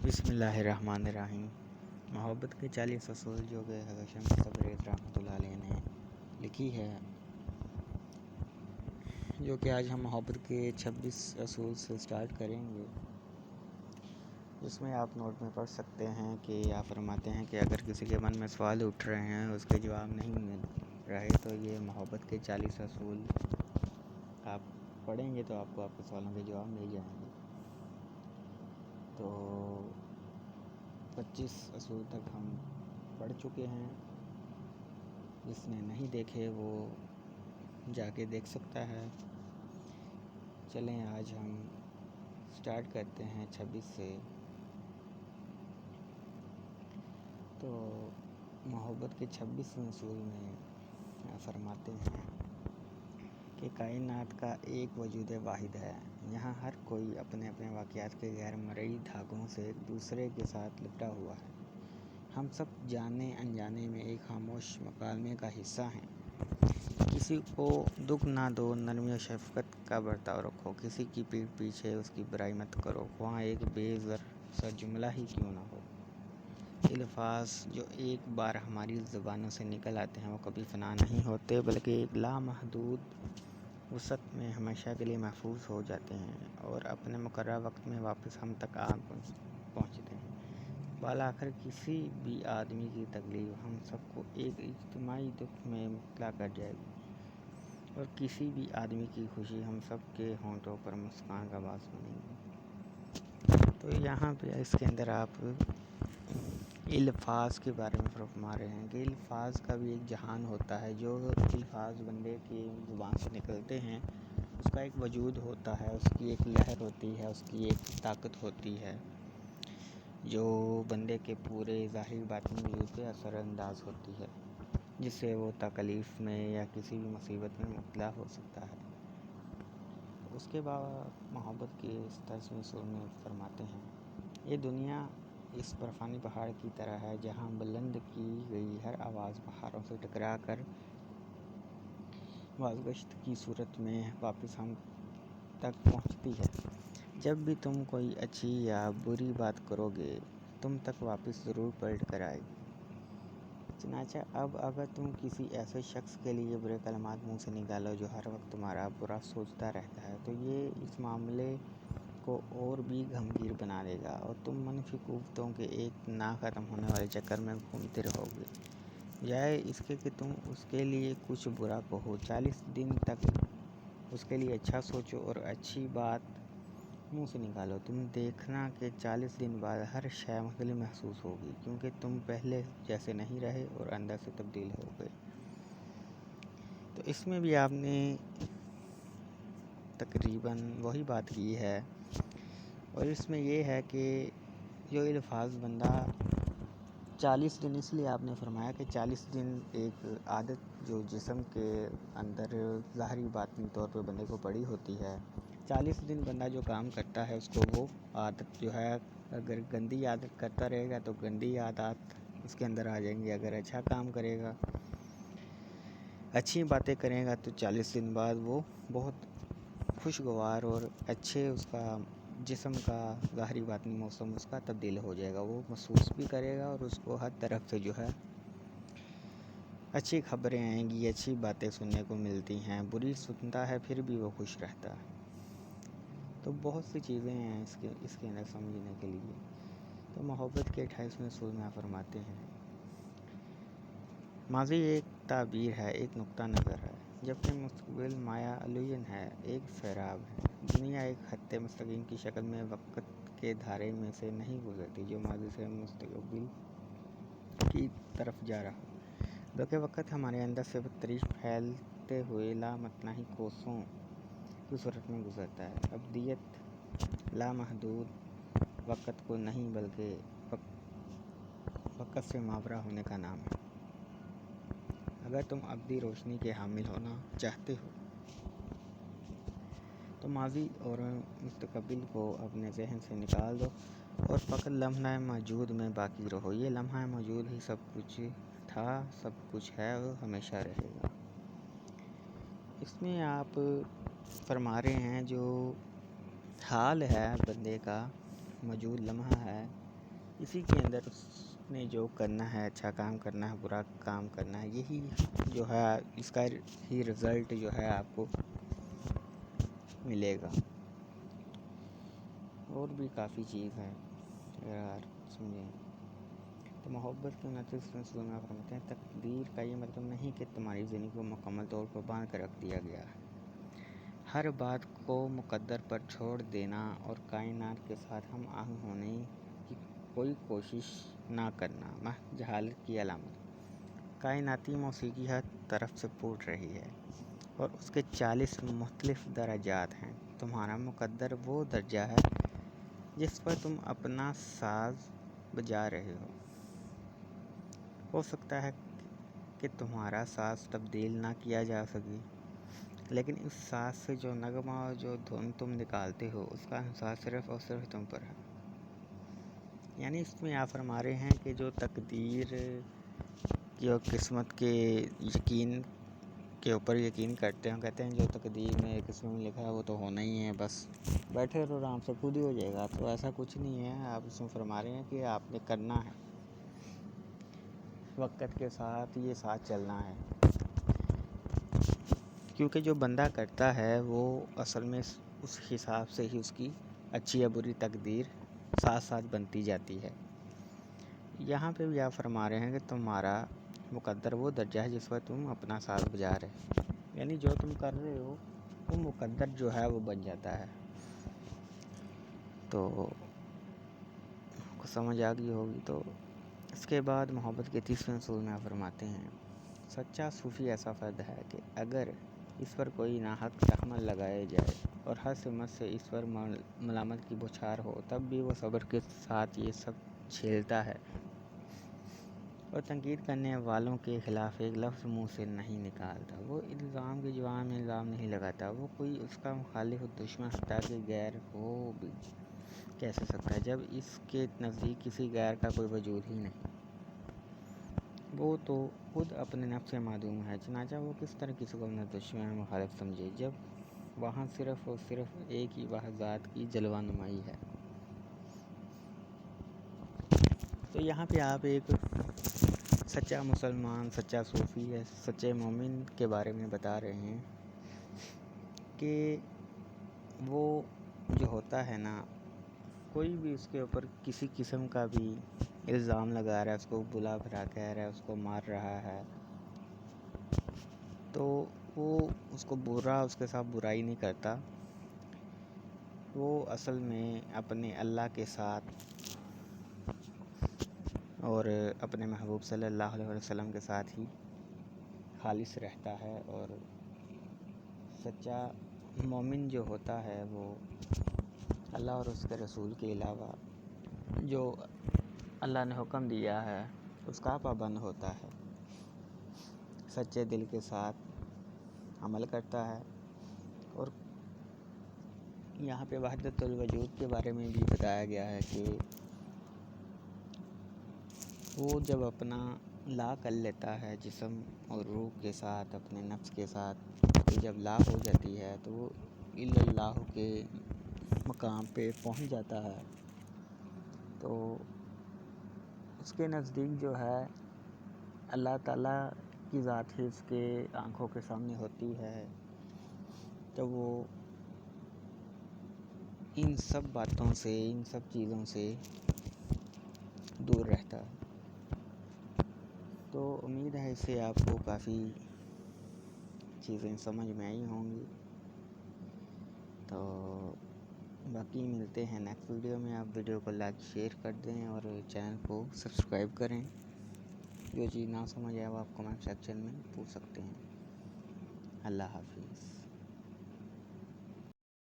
بسم اللہ الرحمن الرحیم۔ محبت کے 40 اصول جو کہ حضرت شمس تبریز رحمۃ اللہ علیہ نے لکھی ہے، جو کہ آج ہم محبت کے 26 اصول سے سٹارٹ کریں گے، جس میں آپ نوٹ میں پڑھ سکتے ہیں کہ آپ فرماتے ہیں کہ اگر کسی کے من میں سوال اٹھ رہے ہیں، اس کے جواب نہیں مل رہے، تو یہ محبت کے 40 اصول آپ پڑھیں گے تو آپ کو آپ کے سوالوں کے جواب مل جائیں گے۔ تو 25 اصول تک ہم پڑھ چکے ہیں، جس نے نہیں دیکھے وہ جا کے دیکھ سکتا ہے۔ چلیں آج ہم سٹارٹ کرتے ہیں 26 سے۔ تو محبت کے 26 اصول میں فرماتے ہیں کہ کائنات کا ایک وجود واحد ہے، یہاں ہر کوئی اپنے اپنے واقعات کے غیر مرئی دھاگوں سے ایک دوسرے کے ساتھ لپٹا ہوا ہے۔ ہم سب جانے انجانے میں ایک خاموش مکالمے کا حصہ ہیں۔ کسی کو دکھ نہ دو، نرمی و شفقت کا برتاؤ رکھو، کسی کی پیٹھ پیچھے اس کی برائی مت کرو، خواہ ایک بے زر سا جملہ ہی کیوں نہ ہو۔ الفاظ جو ایک بار ہماری زبانوں سے نکل آتے ہیں وہ کبھی فنا نہیں ہوتے، بلکہ ایک لامحدود وسعت میں ہمیشہ کے لیے محفوظ ہو جاتے ہیں اور اپنے مقررہ وقت میں واپس ہم تک آ پہنچتے ہیں۔ بالآخر کسی بھی آدمی کی تکلیف ہم سب کو ایک اجتماعی دکھ میں مبتلا کر جائے گی، اور کسی بھی آدمی کی خوشی ہم سب کے ہونٹوں پر مسکان کا باعث بنے گی۔ تو یہاں پہ اس کے اندر آپ الفاظ کے بارے میں فرما رہے ہیں کہ الفاظ کا بھی ایک جہان ہوتا ہے۔ جو الفاظ بندے کی زبان سے نکلتے ہیں اس کا ایک وجود ہوتا ہے، اس کی ایک لہر ہوتی ہے، اس کی ایک طاقت ہوتی ہے، جو بندے کے پورے ظاہری باطنی وجود پہ اثر انداز ہوتی ہے، جس سے وہ تکلیف میں یا کسی بھی مصیبت میں مبتلا ہو سکتا ہے۔ اس کے بعد محبت کے 27 اصول میں فرماتے ہیں، یہ دنیا اس برفانی پہاڑ کی طرح ہے جہاں بلند کی گئی ہر آواز پہاڑوں سے ٹکرا کر بازگشت کی صورت میں واپس ہم تک پہنچتی ہے۔ جب بھی تم کوئی اچھی یا بری بات کرو گے، تم تک واپس ضرور پلٹ کر آئے گی۔ چنانچہ اب اگر تم کسی ایسے شخص کے لیے برے کلمات منہ سے نکالو جو ہر وقت تمہارا برا سوچتا رہتا ہے، تو یہ اس معاملے کو اور بھی گھمگیر بنا دے گا اور تم منفی قوتوں کے ایک نہ ختم ہونے والے چکر میں گھومتے رہو گے، بجائے اس کے کہ تم اس کے لیے کچھ برا کہو۔ 40 دن تک اس کے لیے اچھا سوچو اور اچھی بات منہ سے نکالو، تم دیکھنا کہ 40 دن بعد ہر شے مختلف محسوس ہوگی، کیونکہ تم پہلے جیسے نہیں رہے اور اندر سے تبدیل ہو گئے۔ تو اس میں بھی آپ نے تقریباً وہی بات کی ہے، اور اس میں یہ ہے کہ جو الفاظ بندہ 40 دن، اس لیے آپ نے فرمایا کہ 40 دن ایک عادت جو جسم کے اندر ظاہری باطنی طور پہ بندے کو پڑی ہوتی ہے، 40 دن بندہ جو کام کرتا ہے اس کو وہ عادت جو ہے، اگر گندی عادت کرتا رہے گا تو گندی عادات اس کے اندر آ جائیں گی، اگر اچھا کام کرے گا، اچھی باتیں کرے گا، تو 40 دن بعد وہ بہت خوشگوار اور اچھے اس کا جسم کا ظاہری باطنی موسم اس کا تبدیل ہو جائے گا، وہ محسوس بھی کرے گا اور اس کو ہر طرف سے جو ہے اچھی خبریں آئیں گی، اچھی باتیں سننے کو ملتی ہیں، بری سنتا ہے پھر بھی وہ خوش رہتا ہے۔ تو بہت سی چیزیں ہیں اس کے اندر سمجھنے کے لیے۔ تو محبت کے 28ویں اصول میں فرماتے ہیں، ماضی ایک تعبیر ہے، ایک نقطہ نظر ہے، جبکہ مستقبل مایا الوژن ہے، ایک سیراب ہے۔ دنیا ایک خط مستقیم کی شکل میں وقت کے دھارے میں سے نہیں گزرتی جو ماضی سے مستقبل کی طرف جا رہا ہو، بلکہ وقت ہمارے اندر سے بتدریج پھیلتے ہوئے لامتناہی کوسوں کی صورت میں گزرتا ہے۔ ابدیت لامحدود وقت کو نہیں بلکہ وقت سے ماورا ہونے کا نام ہے۔ اگر تم ابدی روشنی کے حامل ہونا چاہتے ہو تو ماضی اور مستقبل کو اپنے ذہن سے نکال دو اور فقط لمحہ موجود میں باقی رہو۔ یہ لمحہ موجود ہی سب کچھ تھا، سب کچھ ہے اور ہمیشہ رہے گا۔ اس میں آپ فرما رہے ہیں جو حال ہے بندے کا، موجود لمحہ ہے، اسی کے اندر اس نے جو کرنا ہے، اچھا کام کرنا ہے، برا کام کرنا ہے، یہی جو ہے اس کا ہی رزلٹ جو ہے آپ کو ملے گا۔ اور بھی کافی چیز ہے اگر سمجھیں تو محبت کے نتیجے میں فرماتے ہیں تقدیر کا یہ مطلب نہیں کہ تمہاری زندگی کو مکمل طور پر باندھ کر رکھ دیا گیا ہے۔ ہر بات کو مقدر پر چھوڑ دینا اور کائنات کے ساتھ ہم آہنگ ہونے کی کوئی کوشش نہ کرنا محض جہالت کی علامت۔ کائناتی موسیقی ہر طرف سے پھوٹ رہی ہے اور اس کے 40 مختلف درجات ہیں۔ تمہارا مقدر وہ درجہ ہے جس پر تم اپنا ساز بجا رہے ہو سکتا ہے کہ تمہارا ساز تبدیل نہ کیا جا سکے، لیکن اس ساز سے جو نغمہ اور جو دھن تم نکالتے ہو اس کا انحصار صرف اور صرف تم پر ہے۔ یعنی اس میں آپ فرما رہے ہیں کہ جو تقدیر کی اور قسمت کے یقین کے اوپر یقین کرتے ہیں، کہتے ہیں جو تقدیر میں قسمت میں لکھا ہے وہ تو ہونا ہی ہے، بس بیٹھے رہو آرام سے خود ہی ہو جائے گا، تو ایسا کچھ نہیں ہے۔ آپ اس میں فرما رہے ہیں کہ آپ نے کرنا ہے، وقت کے ساتھ یہ ساتھ چلنا ہے، کیونکہ جو بندہ کرتا ہے وہ اصل میں اس حساب سے ہی اس کی اچھی یا بری تقدیر ساتھ ساتھ بنتی جاتی ہے۔ یہاں پہ بھی آپ فرما رہے ہیں کہ تمہارا مقدر وہ درجہ ہے جس پر تم اپنا ساز بجا رہے، یعنی جو تم کر رہے ہو وہ مقدر جو ہے وہ بن جاتا ہے۔ تو سمجھ آ گئی ہوگی۔ تو اس کے بعد محبت کے تیسرے اصول میں فرماتے ہیں سچا صوفی ایسا فرد ہے کہ اگر اس پر کوئی ناحق تہمت لگائے جائے اور ہر سمت سے اس پر ملامت کی بوچھار ہو تب بھی وہ صبر کے ساتھ یہ سب جھیلتا ہے اور تنقید کرنے والوں کے خلاف ایک لفظ منہ سے نہیں نکالتا۔ وہ الزام کی جوان میں الزام نہیں لگاتا، وہ کوئی اس کا مخالف و دشمن حتیٰ کہ غیر ہو بھی کیسے سکتا ہے جب اس کے نزدیک کسی غیر کا کوئی وجود ہی نہیں۔ وہ تو خود اپنے نفس سے معدوم ہے، چنانچہ وہ کس طرح کسی کو اپنا دشمن مخالف سمجھے جب وہاں صرف اور صرف ایک ہی واحد ذات کی جلوہ نمائی ہے۔ تو یہاں پہ آپ ایک سچا مسلمان، سچا صوفی ہے، سچے مومن کے بارے میں بتا رہے ہیں کہ وہ جو ہوتا ہے نا، کوئی بھی اس کے اوپر کسی قسم کا بھی الزام لگا رہا ہے، اس کو بلا بھلا کہہ رہا ہے، اس کو مار رہا ہے، تو وہ اس کو اس کے ساتھ برائی نہیں کرتا، وہ اصل میں اپنے اللہ کے ساتھ اور اپنے محبوب صلی اللہ علیہ وسلم کے ساتھ ہی خالص رہتا ہے۔ اور سچا مومن جو ہوتا ہے وہ اللہ اور اس کے رسول کے علاوہ جو اللہ نے حکم دیا ہے اس کا پابند ہوتا ہے، سچے دل کے ساتھ عمل کرتا ہے۔ اور یہاں پہ وحدت الوجود کے بارے میں بھی بتایا گیا ہے کہ وہ جب اپنا لا کر لیتا ہے جسم اور روح کے ساتھ، اپنے نفس کے ساتھ، جب لا ہو جاتی ہے تو وہ اللہ کے مقام پہ پہنچ جاتا ہے، تو اس کے نزدیک جو ہے اللہ تعالیٰ کی ذات ہی اس کے آنکھوں کے سامنے ہوتی ہے، تو وہ ان سب باتوں سے، ان سب چیزوں سے دور رہتا ہے۔ تو امید ہے اس سے آپ کو کافی چیزیں سمجھ میں آئی ہوں گی۔ تو باقی ملتے ہیں نیکسٹ ویڈیو میں۔ آپ ویڈیو کو لائک شیئر کر دیں اور چینل کو سبسکرائب کریں۔ جو چیز نہ سمجھ آئے وہ آپ کمنٹ سیکشن میں پوچھ سکتے ہیں۔ اللہ حافظ۔